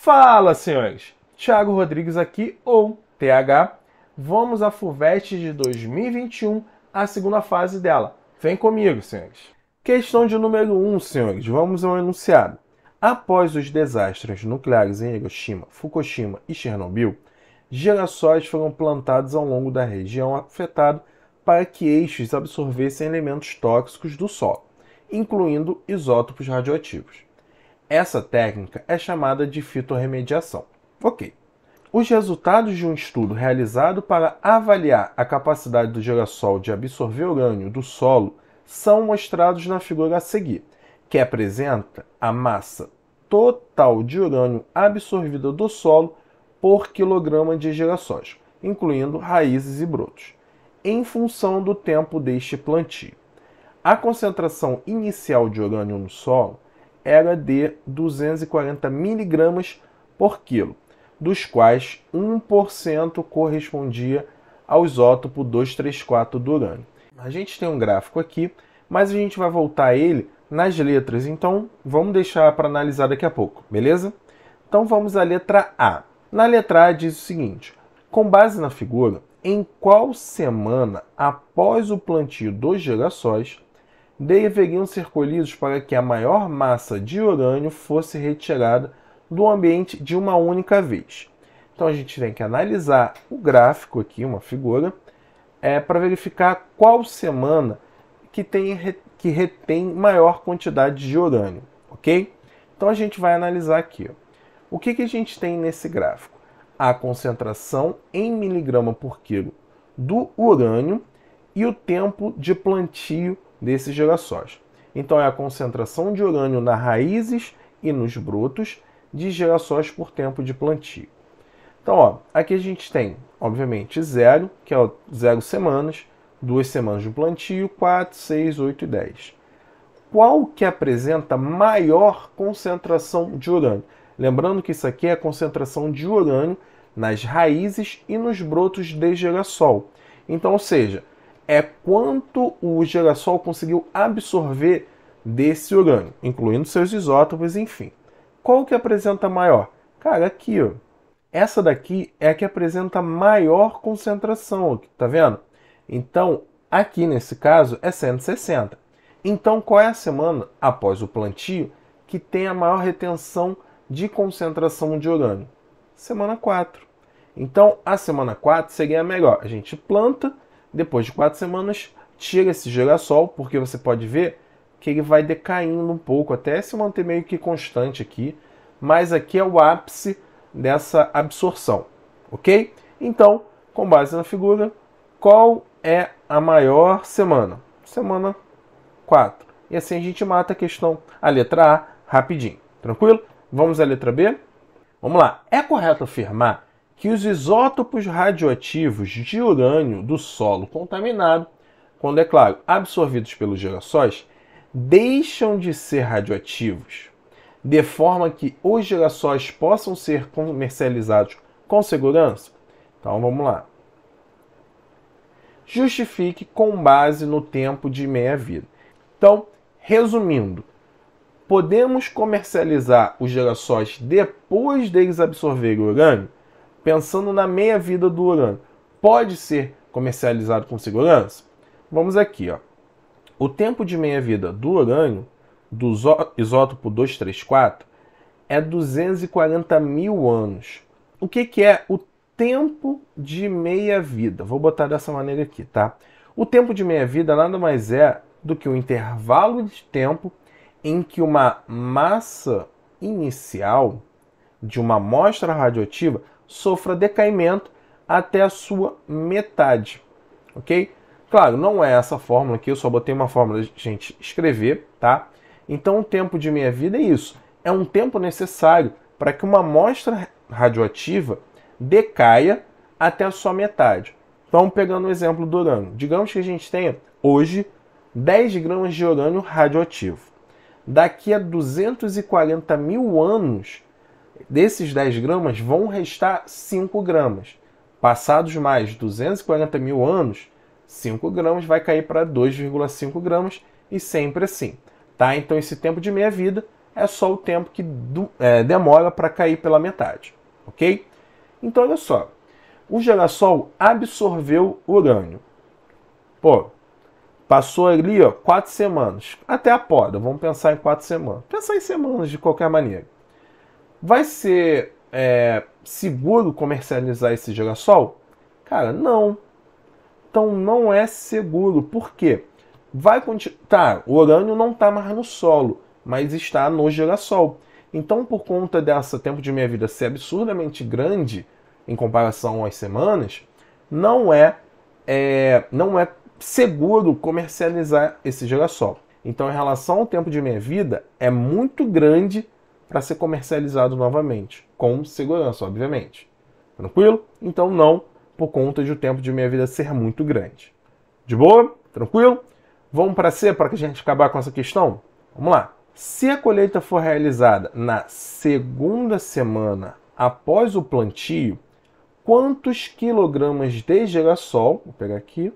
Fala, senhores! Thiago Rodrigues aqui, ou TH. Vamos à FUVEST de 2021, a segunda fase dela. Vem comigo, senhores. Questão de número 1, senhores. Vamos ao enunciado. Após os desastres nucleares em Hiroshima, Fukushima e Chernobyl, girassóis foram plantados ao longo da região afetada para que estes absorvessem elementos tóxicos do solo, incluindo isótopos radioativos. Essa técnica é chamada de fitorremediação. Ok. Os resultados de um estudo realizado para avaliar a capacidade do girassol de absorver urânio do solo são mostrados na figura a seguir, que apresenta a massa total de urânio absorvida do solo por quilograma de girassóis, incluindo raízes e brotos, em função do tempo deste plantio. A concentração inicial de urânio no solo era de 240 mg por quilo, dos quais 1% correspondia ao isótopo 234 do urânio. A gente tem um gráfico aqui, mas a gente vai voltar a ele nas letras, então vamos deixar para analisar daqui a pouco, beleza? Então vamos à letra A. Na letra A diz o seguinte: com base na figura, em qual semana após o plantio dos girassóis deveriam ser colhidos para que a maior massa de urânio fosse retirada do ambiente de uma única vez? Então a gente tem que analisar o gráfico aqui, uma figura, para verificar qual semana que retém maior quantidade de urânio, ok? Então a gente vai analisar aqui. O que a gente tem nesse gráfico? A concentração em miligrama por quilo do urânio e o tempo de plantio desses girassóis. Então é a concentração de urânio nas raízes e nos brotos de girassóis por tempo de plantio. Então, aqui a gente tem, obviamente, 0, que é 0 semanas, 2 semanas de plantio, 4, 6, 8 e 10. Qual que apresenta maior concentração de urânio? Lembrando que isso aqui é a concentração de urânio nas raízes e nos brotos de girassol. Então, ou seja, é quanto o girassol conseguiu absorver desse urânio, incluindo seus isótopos, enfim. Qual que apresenta maior? Cara, aqui, ó. Essa daqui é a que apresenta maior concentração, tá vendo? Então, aqui nesse caso é 160. Então, qual é a semana após o plantio que tem a maior retenção de concentração de urânio? Semana 4. Então, a semana 4 seria a melhor. A gente planta, depois de 4 semanas, tira esse girassol, porque você pode ver que ele vai decaindo um pouco, até se manter meio que constante aqui. Mas aqui é o ápice dessa absorção, ok? Então, com base na figura, qual é a maior semana? Semana 4. E assim a gente mata a questão, a letra A, rapidinho. Tranquilo? Vamos à letra B? Vamos lá. É correto afirmar que os isótopos radioativos de urânio do solo contaminado, quando, é claro, absorvidos pelos girassóis, deixam de ser radioativos, de forma que os girassóis possam ser comercializados com segurança? Então vamos lá. Justifique com base no tempo de meia-vida. Então, resumindo, podemos comercializar os girassóis depois deles absorverem o urânio? Pensando na meia-vida do urânio, pode ser comercializado com segurança? Vamos aqui, ó. O tempo de meia-vida do urânio, do isótopo 234, é 240 mil anos. O que é o tempo de meia-vida? Vou botar dessa maneira aqui, tá? O tempo de meia-vida nada mais é do que o intervalo de tempo em que uma massa inicial de uma amostra radioativa sofra decaimento até a sua metade, ok? Claro, não é essa fórmula aqui, eu só botei uma fórmula de gente escrever, tá? Então o tempo de meia-vida é isso, é um tempo necessário para que uma amostra radioativa decaia até a sua metade. Então, pegando o exemplo do urânio, digamos que a gente tenha hoje 10 gramas de urânio radioativo. Daqui a 240 mil anos, desses 10 gramas vão restar 5 gramas. Passados mais 240 mil anos, 5 gramas vai cair para 2,5 gramas e sempre assim. Tá? Então esse tempo de meia-vida é só o tempo que demora para cair pela metade, ok? Então, olha só, o girassol absorveu urânio. Pô, passou ali, ó, 4 semanas, até a poda, vamos pensar em 4 semanas. Pensar em semanas de qualquer maneira. Vai ser seguro comercializar esse girassol? Cara, não. Então não é seguro. Por quê? Tá, o urânio não está mais no solo, mas está no girassol. Então, por conta desse tempo de meia-vida ser absurdamente grande em comparação às semanas, não é seguro comercializar esse girassol. Então, em relação ao tempo de meia-vida, é muito grande para ser comercializado novamente, com segurança, obviamente. Tranquilo? Então, não, por conta de o tempo de meia-vida ser muito grande. De boa? Tranquilo? Vamos para C, para que a gente acabar com essa questão? Vamos lá. Se a colheita for realizada na segunda semana após o plantio, quantos quilogramas de girassol, vou pegar aqui,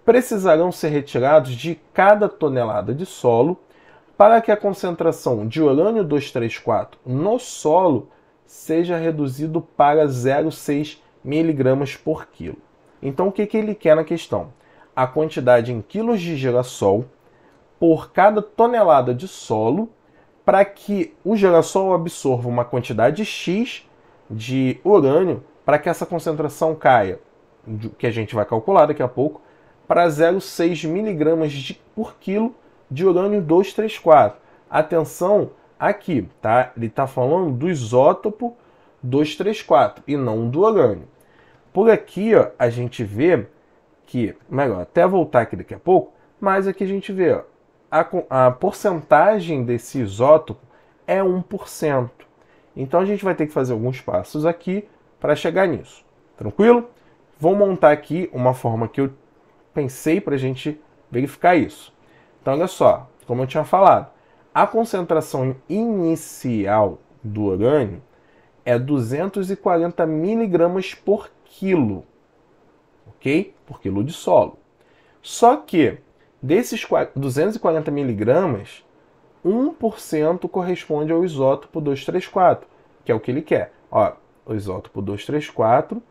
precisarão ser retirados de cada tonelada de solo para que a concentração de urânio 234 no solo seja reduzido para 0,6 mg por quilo. Então, o que ele quer na questão? A quantidade em quilos de girassol por cada tonelada de solo para que o girassol absorva uma quantidade X de urânio para que essa concentração caia, que a gente vai calcular daqui a pouco, para 0,6 mg por quilo de urânio 234. Atenção aqui, tá? Ele está falando do isótopo 234 e não do urânio. Por aqui, ó, a gente vê que, melhor, até voltar aqui daqui a pouco, mas aqui a gente vê, ó, a porcentagem desse isótopo é 1%. Então a gente vai ter que fazer alguns passos aqui para chegar nisso. Tranquilo? Vou montar aqui uma forma que eu pensei para a gente verificar isso. Então, olha só, como eu tinha falado, a concentração inicial do urânio é 240 mg por quilo, ok? Por quilo de solo. Só que, desses 240 mg, 1% corresponde ao isótopo 234, que é o que ele quer. Ó, o isótopo 234,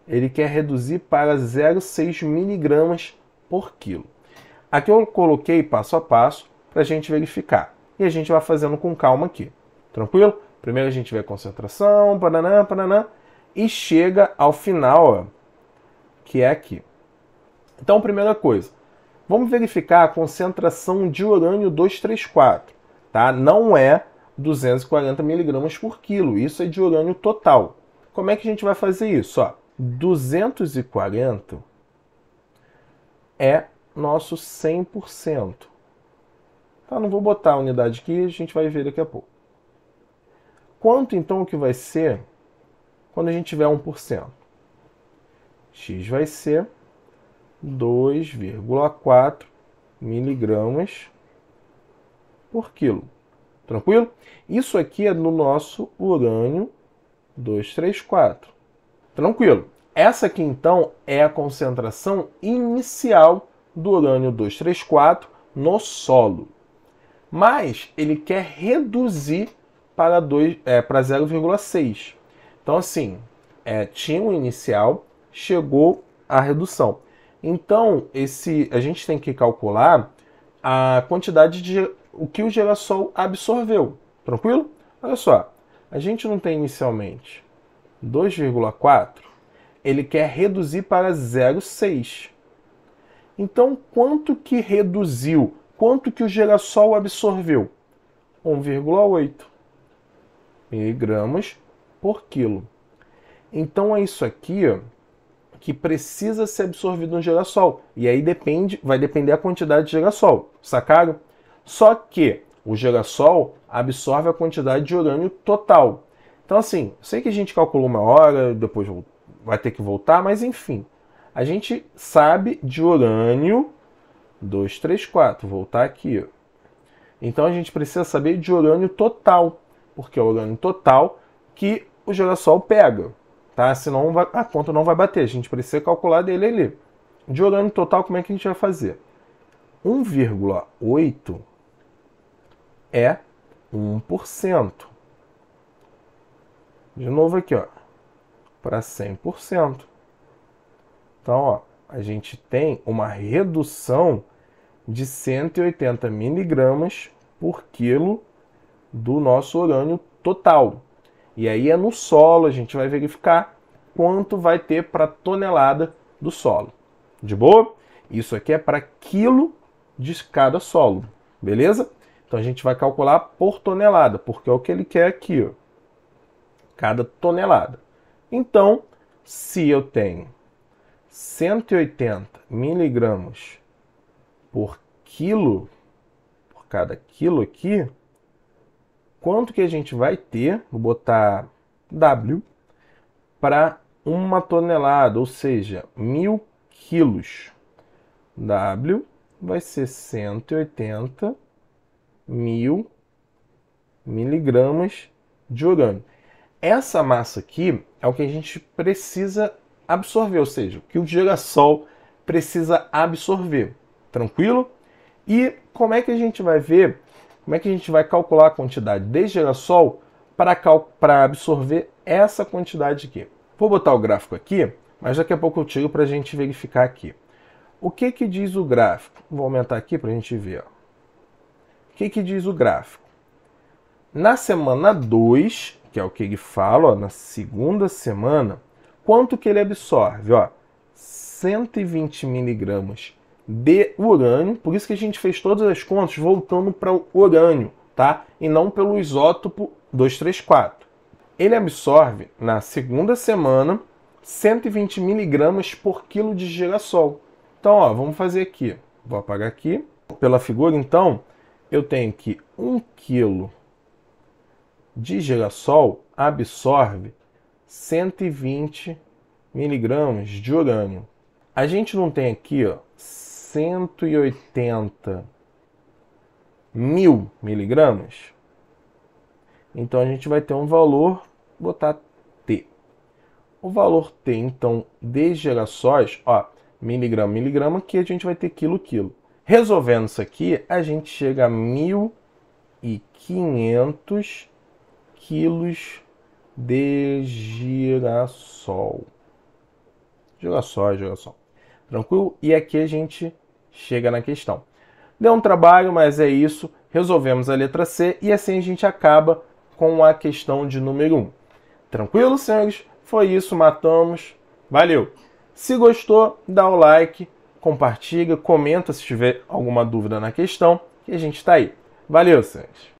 ele quer reduzir para 0,6 mg por quilo. Aqui eu coloquei passo a passo para a gente verificar. E a gente vai fazendo com calma aqui. Tranquilo? Primeiro a gente vê a concentração, pananã, pananã, e chega ao final, ó, que é aqui. Então, primeira coisa, vamos verificar a concentração de urânio 234. Tá? Não é 240 mg por quilo, isso é de urânio total. Como é que a gente vai fazer isso? Ó, 240 é nosso 100%. Tá, não vou botar a unidade aqui, a gente vai ver daqui a pouco. Quanto então que vai ser quando a gente tiver 1%? X vai ser 2,4 miligramas por quilo. Tranquilo? Isso aqui é no nosso urânio 234. Tranquilo. Essa aqui, então, é a concentração inicial do urânio 234 no solo. Mas ele quer reduzir para 0,6. Então, assim, tinha um inicial, chegou a redução. Então, a gente tem que calcular a quantidade de o que o girassol absorveu. Tranquilo? Olha só, a gente não tem inicialmente 2,4, ele quer reduzir para 0,6. Então, quanto que reduziu? Quanto que o girassol absorveu? 1,8 miligramas por quilo. Então, é isso aqui, ó, que precisa ser absorvido no girassol. E aí vai depender a quantidade de girassol. Sacaram? Só que o girassol absorve a quantidade de urânio total. Então, assim, sei que a gente calculou uma hora, depois vai ter que voltar, mas enfim. A gente sabe de urânio 234. Vou voltar aqui. Ó. Então, a gente precisa saber de urânio total, porque é o urânio total que o girassol pega. Tá? Senão a conta não vai bater. A gente precisa calcular dele ali. De urânio total, como é que a gente vai fazer? 1,8 é 1%. De novo aqui, ó, para 100%. Então, ó, a gente tem uma redução de 180 miligramas por quilo do nosso urânio total. E aí é no solo, a gente vai verificar quanto vai ter para tonelada do solo. De boa? Isso aqui é para quilo de cada solo, beleza? Então a gente vai calcular por tonelada, porque é o que ele quer aqui, ó, cada tonelada. Então, se eu tenho 180 miligramas por quilo, por cada quilo aqui, quanto que a gente vai ter, vou botar W, para 1 tonelada, ou seja, 1000 quilos. W vai ser 180 mil miligramas de urânio. Essa massa aqui é o que a gente precisa absorver, ou seja, o que o girassol precisa absorver. Tranquilo? E como é que a gente vai ver, como é que a gente vai calcular a quantidade de girassol para absorver essa quantidade aqui? Vou botar o gráfico aqui, mas daqui a pouco eu tiro para a gente verificar aqui. O que que diz o gráfico? Vou aumentar aqui para a gente ver. Ó. O que que diz o gráfico? Na semana 2, que é o que ele fala, ó, na segunda semana, quanto que ele absorve? Ó, 120 miligramas de urânio, por isso que a gente fez todas as contas voltando para o urânio, tá? E não pelo isótopo 234. Ele absorve, na segunda semana, 120 miligramas por quilo de girassol. Então, ó, vamos fazer aqui. Vou apagar aqui. Pela figura, então, eu tenho que 1 quilo de girassol absorve 120 miligramas de urânio. A gente não tem aqui, ó, 180 mil miligramas? Então, a gente vai ter um valor, vou botar T. O valor T, então, de girassóis, ó, miligrama, aqui a gente vai ter quilo. Resolvendo isso aqui, a gente chega a 1.500 quilos de girassol. Girassol. Tranquilo? E aqui a gente chega na questão. Deu um trabalho, mas é isso. Resolvemos a letra C e assim a gente acaba com a questão de número 1. Tranquilo, senhores? Foi isso, matamos. Valeu! Se gostou, dá o like, compartilha, comenta se tiver alguma dúvida na questão, que a gente está aí. Valeu, senhores!